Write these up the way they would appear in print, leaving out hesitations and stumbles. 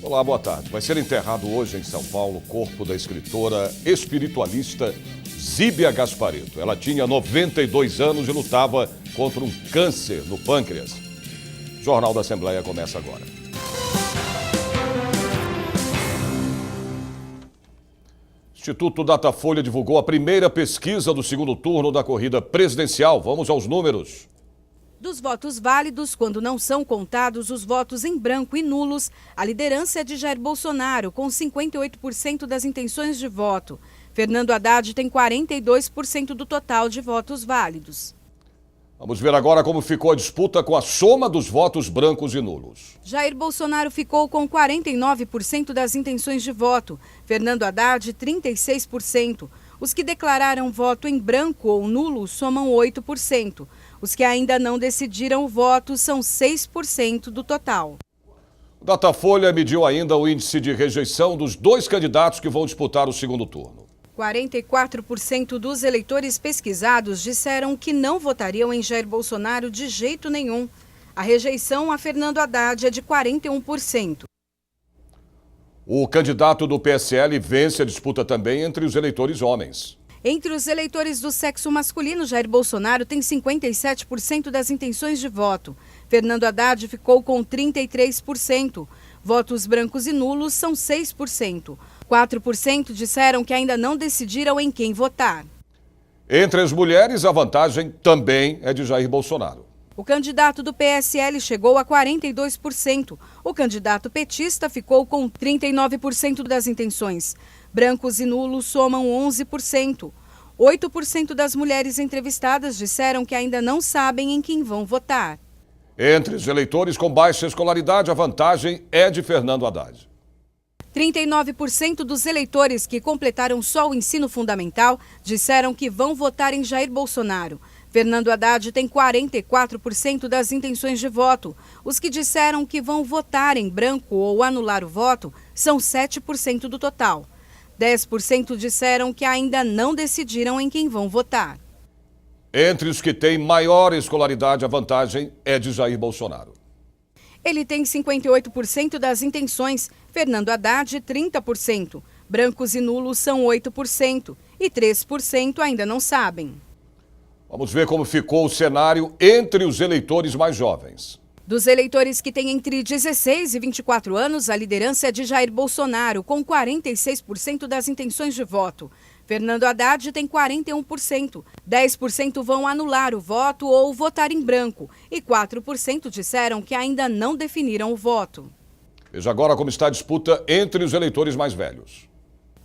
Olá, boa tarde. Vai ser enterrado hoje em São Paulo o corpo da escritora espiritualista Zíbia Gasparetto. Ela tinha 92 anos e lutava contra um câncer no pâncreas. O Jornal da Assembleia começa agora. O Instituto Datafolha divulgou a primeira pesquisa do segundo turno da corrida presidencial. Vamos aos números. Dos votos válidos, quando não são contados os votos em branco e nulos, a liderança é de Jair Bolsonaro, com 58% das intenções de voto. Fernando Haddad tem 42% do total de votos válidos. Vamos ver agora como ficou a disputa com a soma dos votos brancos e nulos. Jair Bolsonaro ficou com 49% das intenções de voto, Fernando Haddad 36%. Os que declararam voto em branco ou nulo somam 8%. Os que ainda não decidiram o voto são 6% do total. O Datafolha mediu ainda o índice de rejeição dos dois candidatos que vão disputar o segundo turno. 44% dos eleitores pesquisados disseram que não votariam em Jair Bolsonaro de jeito nenhum. A rejeição a Fernando Haddad é de 41%. O candidato do PSL vence a disputa também entre os eleitores homens. Entre os eleitores do sexo masculino, Jair Bolsonaro tem 57% das intenções de voto. Fernando Haddad ficou com 33%. Votos brancos e nulos são 6%. 4% disseram que ainda não decidiram em quem votar. Entre as mulheres, a vantagem também é de Jair Bolsonaro. O candidato do PSL chegou a 42%. O candidato petista ficou com 39% das intenções. Brancos e nulos somam 11%. 8% das mulheres entrevistadas disseram que ainda não sabem em quem vão votar. Entre os eleitores com baixa escolaridade, a vantagem é de Fernando Haddad. 39% dos eleitores que completaram só o ensino fundamental disseram que vão votar em Jair Bolsonaro. Fernando Haddad tem 44% das intenções de voto. Os que disseram que vão votar em branco ou anular o voto são 7% do total. 10% disseram que ainda não decidiram em quem vão votar. Entre os que têm maior escolaridade, a vantagem é de Jair Bolsonaro. Ele tem 58% das intenções, Fernando Haddad 30%. Brancos e nulos são 8% e 3% ainda não sabem. Vamos ver como ficou o cenário entre os eleitores mais jovens. Dos eleitores que têm entre 16 e 24 anos, a liderança é de Jair Bolsonaro, com 46% das intenções de voto. Fernando Haddad tem 41%. 10% vão anular o voto ou votar em branco. E 4% disseram que ainda não definiram o voto. Veja agora como está a disputa entre os eleitores mais velhos.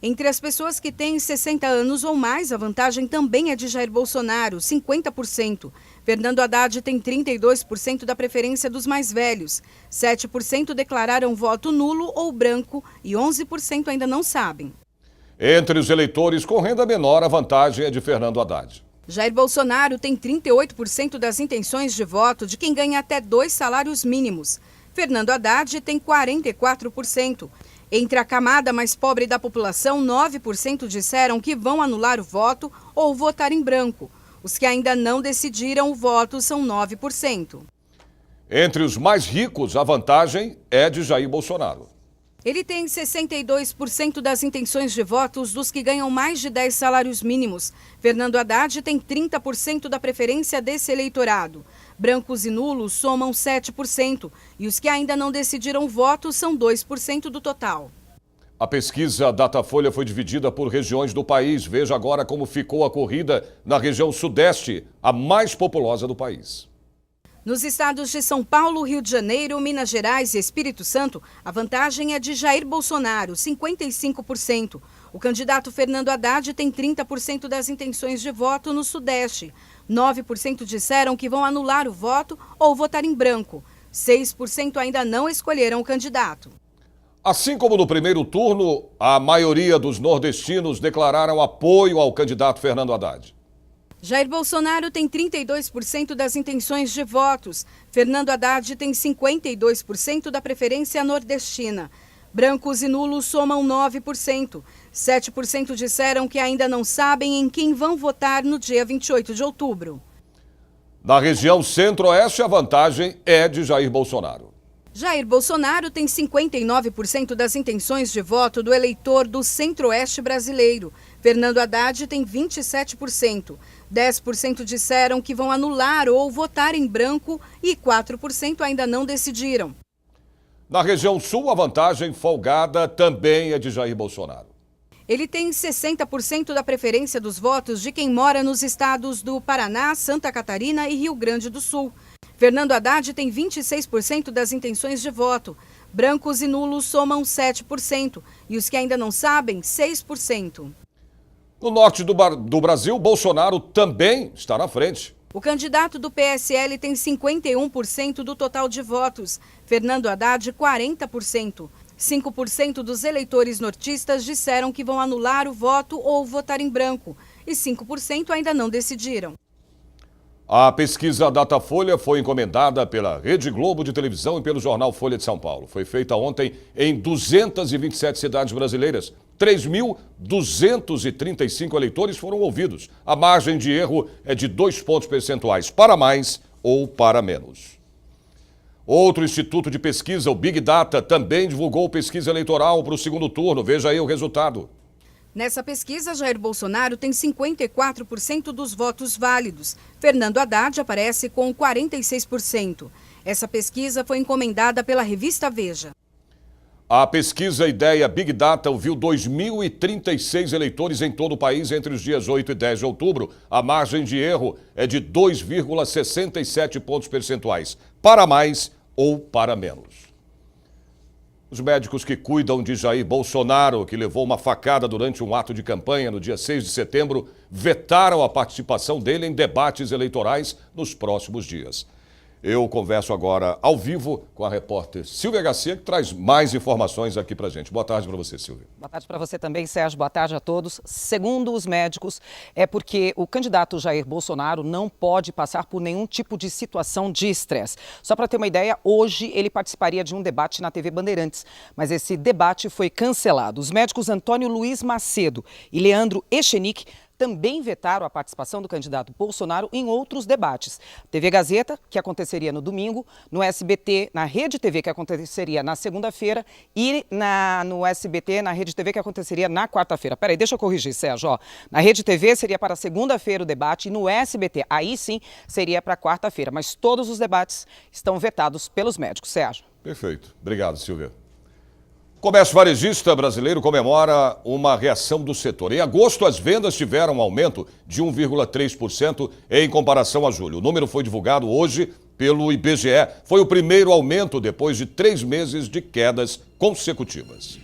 Entre as pessoas que têm 60 anos ou mais, a vantagem também é de Jair Bolsonaro, 50%. Fernando Haddad tem 32% da preferência dos mais velhos. 7% declararam voto nulo ou branco e 11% ainda não sabem. Entre os eleitores com renda menor, a vantagem é de Fernando Haddad. Jair Bolsonaro tem 38% das intenções de voto de quem ganha até 2 salários mínimos. Fernando Haddad tem 44%. Entre a camada mais pobre da população, 9% disseram que vão anular o voto ou votar em branco. Os que ainda não decidiram o voto são 9%. Entre os mais ricos, a vantagem é de Jair Bolsonaro. Ele tem 62% das intenções de votos dos que ganham mais de 10 salários mínimos. Fernando Haddad tem 30% da preferência desse eleitorado. Brancos e nulos somam 7% e os que ainda não decidiram voto são 2% do total. A pesquisa Datafolha foi dividida por regiões do país. Veja agora como ficou a corrida na região sudeste, a mais populosa do país. Nos estados de São Paulo, Rio de Janeiro, Minas Gerais e Espírito Santo, a vantagem é de Jair Bolsonaro, 55%. O candidato Fernando Haddad tem 30% das intenções de voto no Sudeste. 9% disseram que vão anular o voto ou votar em branco. 6% ainda não escolheram o candidato. Assim como no primeiro turno, a maioria dos nordestinos declararam apoio ao candidato Fernando Haddad. Jair Bolsonaro tem 32% das intenções de votos. Fernando Haddad tem 52% da preferência nordestina. Brancos e nulos somam 9%. 7% disseram que ainda não sabem em quem vão votar no dia 28 de outubro. Na região centro-oeste, a vantagem é de Jair Bolsonaro. Jair Bolsonaro tem 59% das intenções de voto do eleitor do Centro-Oeste brasileiro. Fernando Haddad tem 27%. 10% disseram que vão anular ou votar em branco e 4% ainda não decidiram. Na região sul, a vantagem folgada também é de Jair Bolsonaro. Ele tem 60% da preferência dos votos de quem mora nos estados do Paraná, Santa Catarina e Rio Grande do Sul. Fernando Haddad tem 26% das intenções de voto. Brancos e nulos somam 7% e os que ainda não sabem, 6%. No norte do Brasil, Bolsonaro também está na frente. O candidato do PSL tem 51% do total de votos. Fernando Haddad, 40%. 5% dos eleitores nortistas disseram que vão anular o voto ou votar em branco. E 5% ainda não decidiram. A pesquisa Datafolha foi encomendada pela Rede Globo de televisão e pelo jornal Folha de São Paulo. Foi feita ontem em 227 cidades brasileiras. 3.235 eleitores foram ouvidos. A margem de erro é de 2 pontos percentuais, para mais ou para menos. Outro instituto de pesquisa, o Big Data, também divulgou pesquisa eleitoral para o segundo turno. Veja aí o resultado. Nessa pesquisa, Jair Bolsonaro tem 54% dos votos válidos. Fernando Haddad aparece com 46%. Essa pesquisa foi encomendada pela revista Veja. A pesquisa Ideia Big Data ouviu 2.036 eleitores em todo o país entre os dias 8 e 10 de outubro. A margem de erro é de 2,67 pontos percentuais, para mais ou para menos. Os médicos que cuidam de Jair Bolsonaro, que levou uma facada durante um ato de campanha no dia 6 de setembro, vetaram a participação dele em debates eleitorais nos próximos dias. Eu converso agora ao vivo com a repórter Silvia Garcia, que traz mais informações aqui pra gente. Boa tarde para você, Silvia. Boa tarde para você também, Sérgio. Boa tarde a todos. Segundo os médicos, é porque o candidato Jair Bolsonaro não pode passar por nenhum tipo de situação de estresse. Só para ter uma ideia, hoje ele participaria de um debate na TV Bandeirantes, mas esse debate foi cancelado. Os médicos Antônio Luiz Macedo e Leandro Echenique também vetaram a participação do candidato Bolsonaro em outros debates. TV Gazeta, que aconteceria no domingo, no SBT, na Rede TV, que aconteceria na segunda-feira, e no SBT, na Rede TV, que aconteceria na quarta-feira. Peraí, deixa eu corrigir, Sérgio. Ó, na Rede TV seria para segunda-feira o debate e no SBT, aí sim, seria para quarta-feira. Mas todos os debates estão vetados pelos médicos, Sérgio. Perfeito. Obrigado, Silvia. O comércio varejista brasileiro comemora uma reação do setor. Em agosto, as vendas tiveram um aumento de 1,3% em comparação a julho. O número foi divulgado hoje pelo IBGE. Foi o primeiro aumento depois de 3 meses de quedas consecutivas.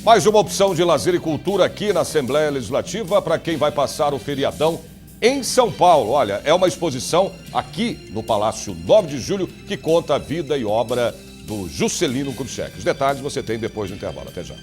Mais uma opção de lazer e cultura aqui na Assembleia Legislativa para quem vai passar o feriadão em São Paulo. Olha, é uma exposição aqui no Palácio 9 de Julho que conta a vida e obra do Juscelino Kubitschek. Os detalhes você tem depois do intervalo. Até já.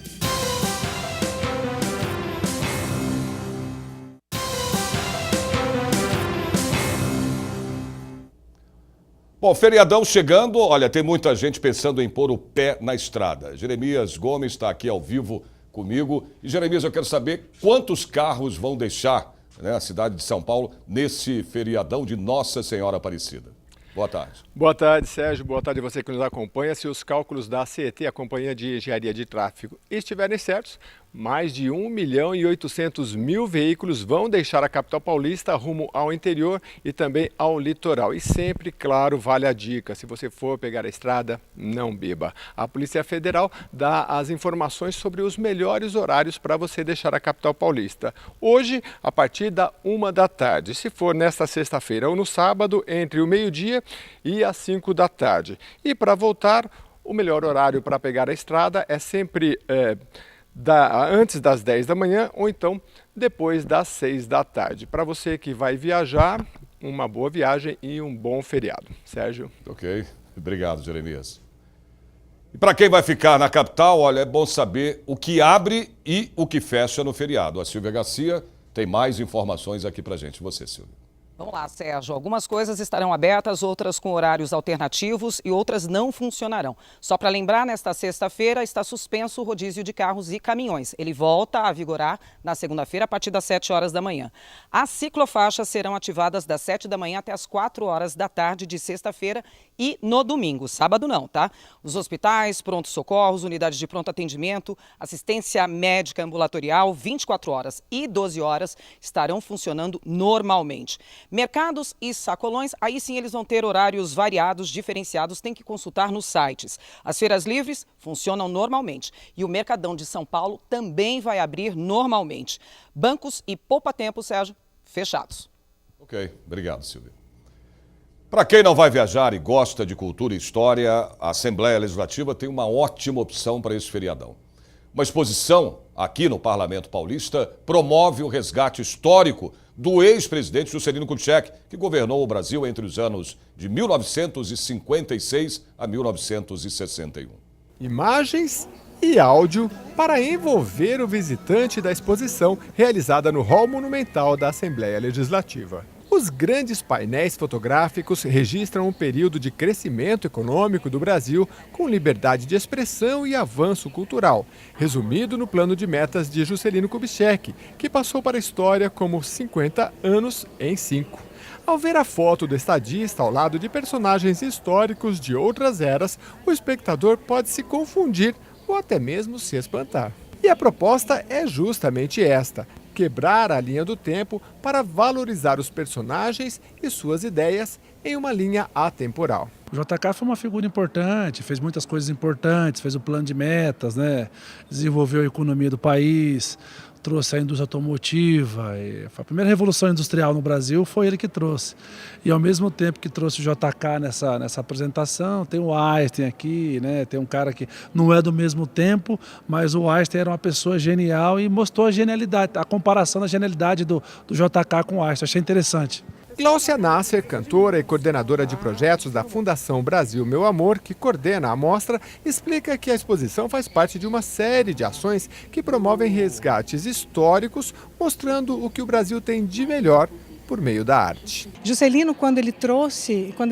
Bom, feriadão chegando, olha, tem muita gente pensando em pôr o pé na estrada. Jeremias Gomes está aqui ao vivo comigo. E, Jeremias, eu quero saber quantos carros vão deixar, né, a cidade de São Paulo nesse feriadão de Nossa Senhora Aparecida. Boa tarde. Boa tarde, Sérgio. Boa tarde a você que nos acompanha. Se os cálculos da CET, a Companhia de Engenharia de Tráfego, estiverem certos, mais de 1.800.000 veículos vão deixar a capital paulista rumo ao interior e também ao litoral. E sempre, claro, vale a dica, se você for pegar a estrada, não beba. A Polícia Federal dá as informações sobre os melhores horários para você deixar a capital paulista. Hoje, a partir da 1 da tarde. Se for nesta sexta-feira ou no sábado, entre o meio-dia e as 5 da tarde. E para voltar, o melhor horário para pegar a estrada é sempre antes das 10 da manhã ou então depois das 6 da tarde. Para você que vai viajar, uma boa viagem e um bom feriado. Sérgio. Ok, obrigado, Jeremias. E para quem vai ficar na capital, olha, é bom saber o que abre e o que fecha no feriado. A Silvia Garcia tem mais informações aqui para gente. Você, Silvia. Vamos lá, Sérgio. Algumas coisas estarão abertas, outras com horários alternativos e outras não funcionarão. Só para lembrar, nesta sexta-feira está suspenso o rodízio de carros e caminhões. Ele volta a vigorar na segunda-feira a partir das 7 horas da manhã. As ciclofaixas serão ativadas das 7 da manhã até as 4 horas da tarde de sexta-feira e no domingo. Sábado não, tá? Os hospitais, pronto-socorros, unidades de pronto atendimento, assistência médica ambulatorial, 24 horas e 12 horas estarão funcionando normalmente. Mercados e sacolões, aí sim eles vão ter horários variados, diferenciados, tem que consultar nos sites. As feiras livres funcionam normalmente e o Mercadão de São Paulo também vai abrir normalmente. Bancos e poupa-tempo, Sérgio, fechados. Ok, obrigado, Silvia. Para quem não vai viajar e gosta de cultura e história, a Assembleia Legislativa tem uma ótima opção para esse feriadão. Uma exposição aqui no Parlamento Paulista promove o resgate histórico do ex-presidente Juscelino Kubitschek, que governou o Brasil entre os anos de 1956 a 1961. Imagens e áudio para envolver o visitante da exposição realizada no Hall Monumental da Assembleia Legislativa. Os grandes painéis fotográficos registram um período de crescimento econômico do Brasil com liberdade de expressão e avanço cultural, resumido no plano de metas de Juscelino Kubitschek, que passou para a história como 50 anos em 5. Ao ver a foto do estadista ao lado de personagens históricos de outras eras, o espectador pode se confundir ou até mesmo se espantar. E a proposta é justamente esta: quebrar a linha do tempo para valorizar os personagens e suas ideias em uma linha atemporal. O JK foi uma figura importante, fez muitas coisas importantes, fez o plano de metas, né? Desenvolveu a economia do país, trouxe a indústria automotiva. A primeira revolução industrial no Brasil foi ele que trouxe. E ao mesmo tempo que trouxe o JK nessa apresentação, tem o Einstein aqui, né? Tem um cara que não é do mesmo tempo, mas o Einstein era uma pessoa genial e mostrou a genialidade, a comparação da genialidade do JK com o Einstein. Achei interessante. Gláucia Nasser, cantora e coordenadora de projetos da Fundação Brasil Meu Amor, que coordena a mostra, explica que a exposição faz parte de uma série de ações que promovem resgates históricos, mostrando o que o Brasil tem de melhor por meio da arte. Juscelino, quando ele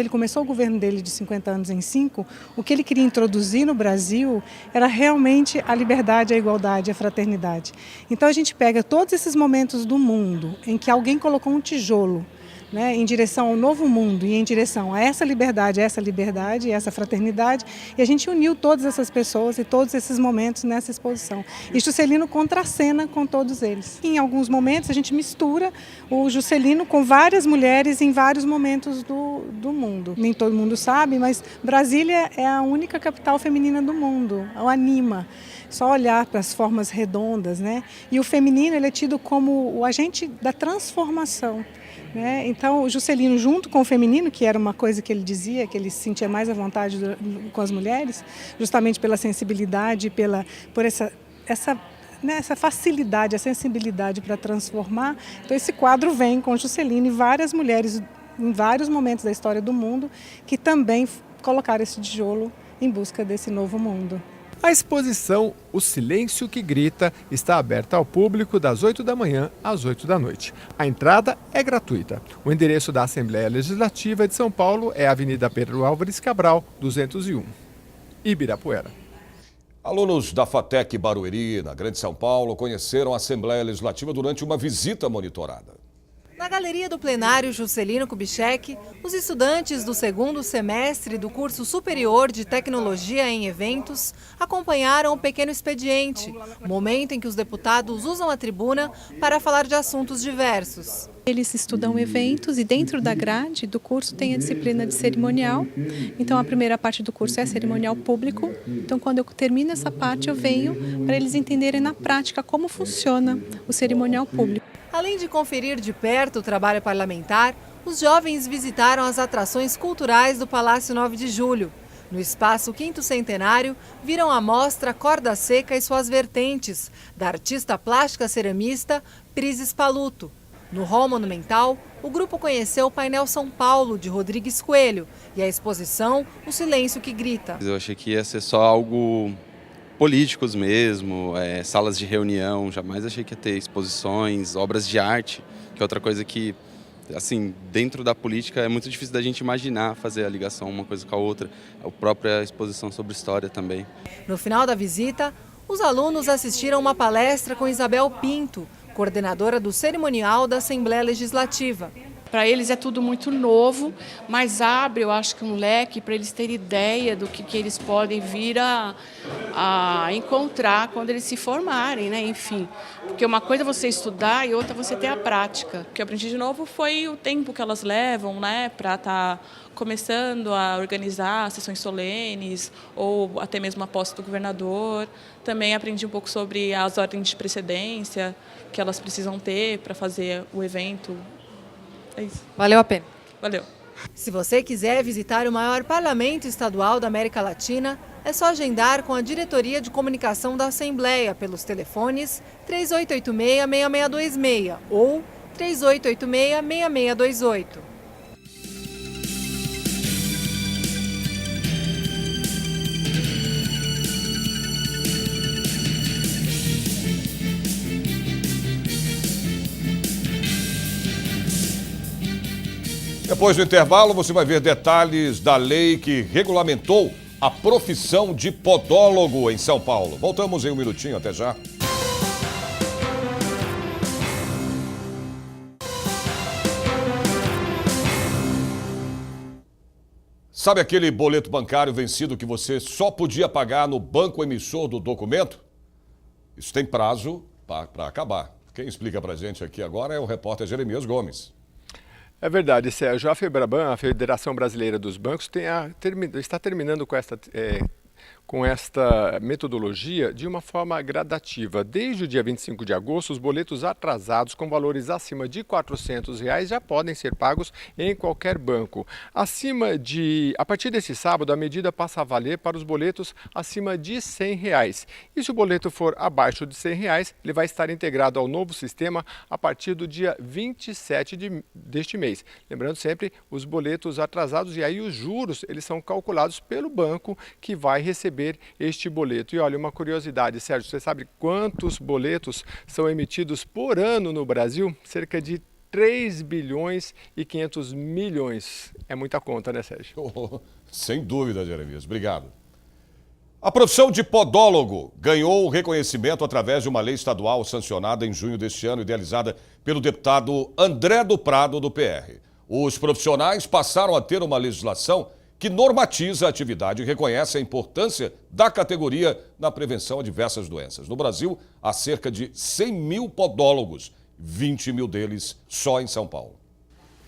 começou o governo dele de 50 anos em 5, o que ele queria introduzir no Brasil era realmente a liberdade, a igualdade, a fraternidade. Então a gente pega todos esses momentos do mundo em que alguém colocou um tijolo, né, em direção ao novo mundo e em direção a essa liberdade, essa fraternidade, e a gente uniu todas essas pessoas e todos esses momentos nessa exposição. E Juscelino contracena com todos eles. Em alguns momentos a gente mistura o Juscelino com várias mulheres em vários momentos do mundo. Nem todo mundo sabe, mas Brasília é a única capital feminina do mundo, o Anima. Só olhar para as formas redondas, né? E o feminino ele é tido como o agente da transformação. Então, o Juscelino, junto com o feminino, que era uma coisa que ele dizia, que ele se sentia mais à vontade com as mulheres, justamente pela sensibilidade, por essa facilidade, a sensibilidade para transformar. Então, esse quadro vem com Juscelino e várias mulheres, em vários momentos da história do mundo, que também colocaram esse tijolo em busca desse novo mundo. A exposição O Silêncio que Grita está aberta ao público das 8 da manhã às 8 da noite. A entrada é gratuita. O endereço da Assembleia Legislativa de São Paulo é a Avenida Pedro Álvares Cabral, 201, Ibirapuera. Alunos da FATEC Barueri, na Grande São Paulo, conheceram a Assembleia Legislativa durante uma visita monitorada. Na galeria do plenário Juscelino Kubitschek, os estudantes do segundo semestre do curso superior de tecnologia em eventos acompanharam o pequeno expediente, momento em que os deputados usam a tribuna para falar de assuntos diversos. Eles estudam eventos e dentro da grade do curso tem a disciplina de cerimonial. Então a primeira parte do curso é cerimonial público. Então quando eu termino essa parte eu venho para eles entenderem na prática como funciona o cerimonial público. Além de conferir de perto o trabalho parlamentar, os jovens visitaram as atrações culturais do Palácio 9 de Julho. No espaço Quinto Centenário, viram a mostra Corda Seca e suas vertentes, da artista plástica ceramista Prises Paluto. No Hall Monumental, o grupo conheceu o painel São Paulo, de Rodrigues Coelho, e a exposição O Silêncio que Grita. Eu achei que ia ser só algo políticos mesmo, salas de reunião, jamais achei que ia ter exposições, obras de arte, que é outra coisa que Assim, dentro da política é muito difícil da gente imaginar fazer a ligação uma coisa com a outra, a própria exposição sobre história também. No final da visita, os alunos assistiram uma palestra com Isabel Pinto, coordenadora do cerimonial da Assembleia Legislativa. Para eles é tudo muito novo, mas abre, eu acho que um leque para eles terem ideia do que eles podem vir a encontrar quando eles se formarem, né? Enfim, porque uma coisa é você estudar e outra é você ter a prática. O que eu aprendi de novo foi o tempo que elas levam, né, para estar começando a organizar sessões solenes ou até mesmo a posse do governador. Também aprendi um pouco sobre as ordens de precedência que elas precisam ter para fazer o evento. É isso. Valeu a pena. Valeu. Se você quiser visitar o maior parlamento estadual da América Latina, é só agendar com a Diretoria de Comunicação da Assembleia pelos telefones 3886-6626 ou 3886-6628. Depois do intervalo, você vai ver detalhes da lei que regulamentou a profissão de podólogo em São Paulo. Voltamos em um minutinho, até já. Sabe aquele boleto bancário vencido que você só podia pagar no banco emissor do documento? Isso tem prazo para acabar. Quem explica pra gente aqui agora é o repórter Jeremias Gomes. É verdade, Sérgio. A FEBRABAN, a Federação Brasileira dos Bancos, está terminando com esta metodologia de uma forma gradativa. Desde o dia 25 de agosto, os boletos atrasados com valores acima de R$ 400 já podem ser pagos em qualquer banco. A partir desse sábado, a medida passa a valer para os boletos acima de R$ 100. E se o boleto for abaixo de R$ 100, ele vai estar integrado ao novo sistema a partir do dia 27 deste mês. Lembrando sempre, os boletos atrasados e aí os juros, eles são calculados pelo banco que vai receber este boleto. E olha, uma curiosidade, Sérgio, você sabe quantos boletos são emitidos por ano no Brasil? Cerca de 3 bilhões e 500 milhões. É muita conta, né, Sérgio? Sem dúvida, Jeremias. Obrigado. A profissão de podólogo ganhou o reconhecimento através de uma lei estadual sancionada em junho deste ano, idealizada pelo deputado André do Prado, do PR. Os profissionais passaram a ter uma legislação que normatiza a atividade e reconhece a importância da categoria na prevenção a diversas doenças. No Brasil, há cerca de 100 mil podólogos, 20 mil deles só em São Paulo.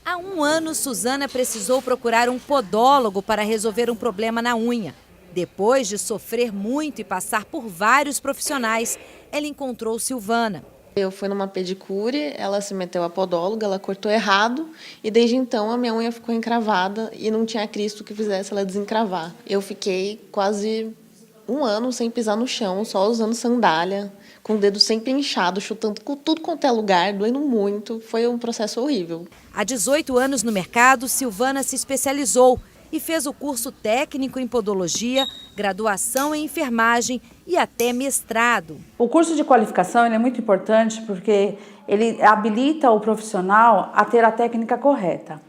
Há um ano, Suzana precisou procurar um podólogo para resolver um problema na unha. Depois de sofrer muito e passar por vários profissionais, ela encontrou Silvana. Eu fui numa pedicure, ela se meteu a podóloga, ela cortou errado e desde então a minha unha ficou encravada e não tinha Cristo que fizesse ela desencravar. Eu fiquei quase um ano sem pisar no chão, só usando sandália, com o dedo sempre inchado, chutando com tudo quanto é lugar, doendo muito. Foi um processo horrível. Há 18 anos no mercado, Silvana se especializou e fez o curso técnico em podologia, graduação em enfermagem e até mestrado. O curso de qualificação é muito importante porque ele habilita o profissional a ter a técnica correta.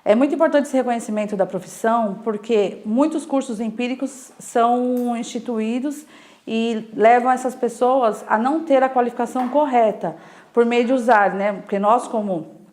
É muito importante esse reconhecimento da profissão porque muitos cursos empíricos são instituídos e levam essas pessoas a não ter a qualificação correta por meio de usar, né? Porque nós, como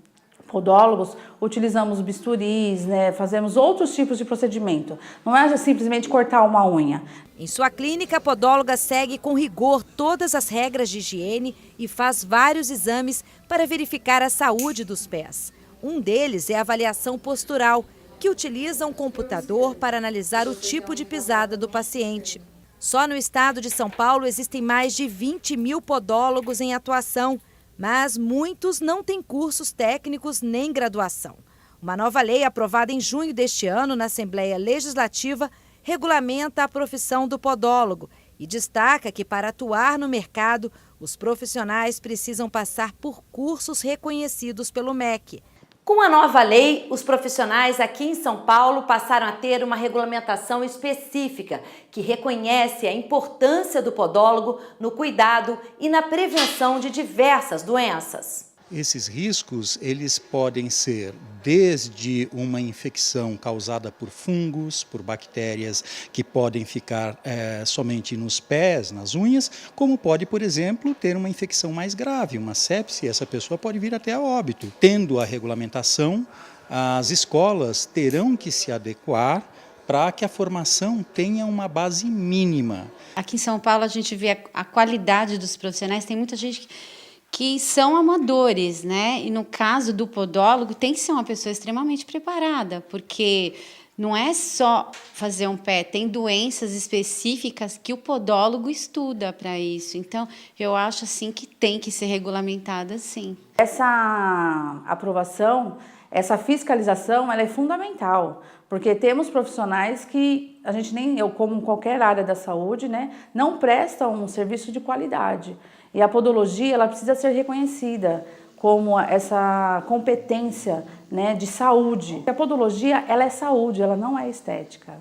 podólogos, utilizamos bisturis, né? Fazemos outros tipos de procedimento. Não é simplesmente cortar uma unha. Em sua clínica, a podóloga segue com rigor todas as regras de higiene e faz vários exames para verificar a saúde dos pés. Um deles é a avaliação postural, que utiliza um computador para analisar o tipo de pisada do paciente. Só no estado de São Paulo existem mais de 20 mil podólogos em atuação, mas muitos não têm cursos técnicos nem graduação. Uma nova lei aprovada em junho deste ano na Assembleia Legislativa regulamenta a profissão do podólogo e destaca que para atuar no mercado, os profissionais precisam passar por cursos reconhecidos pelo MEC. Com a nova lei, os profissionais aqui em São Paulo passaram a ter uma regulamentação específica que reconhece a importância do podólogo no cuidado e na prevenção de diversas doenças. Esses riscos, eles podem ser desde uma infecção causada por fungos, por bactérias que podem ficar somente nos pés, nas unhas, como pode, por exemplo, ter uma infecção mais grave, uma sepse, e essa pessoa pode vir até a óbito. Tendo a regulamentação, as escolas terão que se adequar para que a formação tenha uma base mínima. Aqui em São Paulo a gente vê a qualidade dos profissionais, tem muita gente que são amadores, né? E no caso do podólogo tem que ser uma pessoa extremamente preparada, porque não é só fazer um pé, tem doenças específicas que o podólogo estuda para isso. Então, eu acho assim que tem que ser regulamentada, sim. Essa aprovação, essa fiscalização, ela é fundamental, porque temos profissionais que a gente eu como qualquer área da saúde, né, não prestam um serviço de qualidade. E a podologia, ela precisa ser reconhecida como essa competência, né, de saúde. A podologia, ela é saúde, ela não é estética.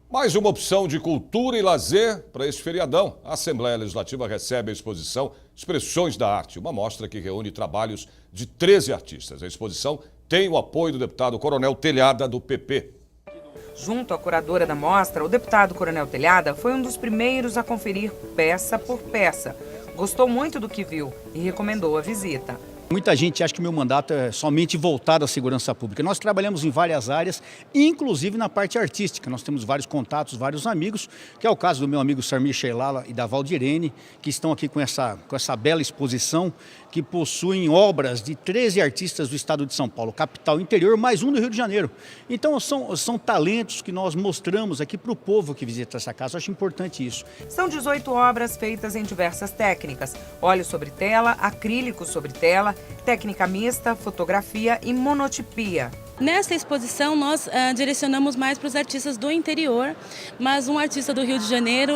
Mais uma opção de cultura e lazer para esse feriadão. A Assembleia Legislativa recebe a exposição Expressões da Arte, uma mostra que reúne trabalhos de 13 artistas. A exposição tem o apoio do deputado Coronel Telhada, do PP. Junto à curadora da mostra, o deputado Coronel Telhada foi um dos primeiros a conferir peça por peça. Gostou muito do que viu e recomendou a visita. Muita gente acha que o meu mandato é somente voltado à segurança pública. Nós trabalhamos em várias áreas, inclusive na parte artística. Nós temos vários contatos, vários amigos, que é o caso do meu amigo Sarmir Sheilala e da Valdirene, que estão aqui com essa bela exposição, que possuem obras de 13 artistas do estado de São Paulo, capital, interior, mais um do Rio de Janeiro. Então são talentos que nós mostramos aqui para o povo que visita essa casa. Eu acho importante isso. São 18 obras feitas em diversas técnicas: óleo sobre tela, acrílico sobre tela, técnica mista, fotografia e monotipia. Nesta exposição, nós direcionamos mais para os artistas do interior, mas um artista do Rio de Janeiro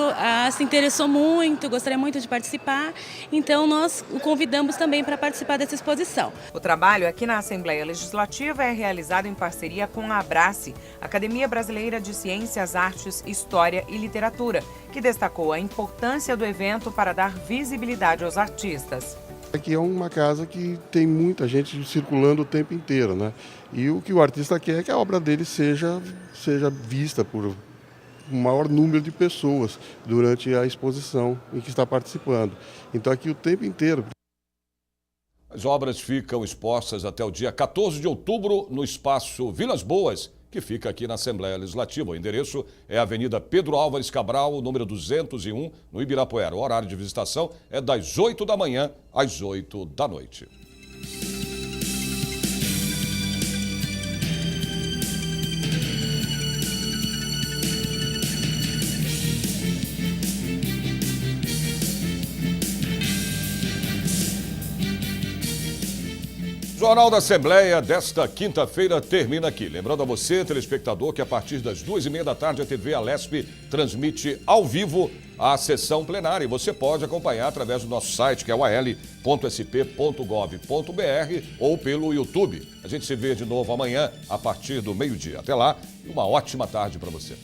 se interessou muito, gostaria muito de participar, então nós o convidamos também para participar dessa exposição. O trabalho aqui na Assembleia Legislativa é realizado em parceria com a Abrace, Academia Brasileira de Ciências, Artes, História e Literatura, que destacou a importância do evento para dar visibilidade aos artistas. Aqui é uma casa que tem muita gente circulando o tempo inteiro, né? E o que o artista quer é que a obra dele seja vista por um maior número de pessoas durante a exposição em que está participando. Então aqui o tempo inteiro. As obras ficam expostas até o dia 14 de outubro no espaço Vilas Boas, que fica aqui na Assembleia Legislativa. O endereço é a Avenida Pedro Álvares Cabral, número 201, no Ibirapuera. O horário de visitação é das 8 da manhã às 8 da noite. O Jornal da Assembleia desta quinta-feira termina aqui. Lembrando a você, telespectador, que a partir das 2h30 da tarde a TV Alesp transmite ao vivo a sessão plenária. E você pode acompanhar através do nosso site, que é o al.sp.gov.br, ou pelo YouTube. A gente se vê de novo amanhã, a partir do meio-dia. Até lá e uma ótima tarde para você.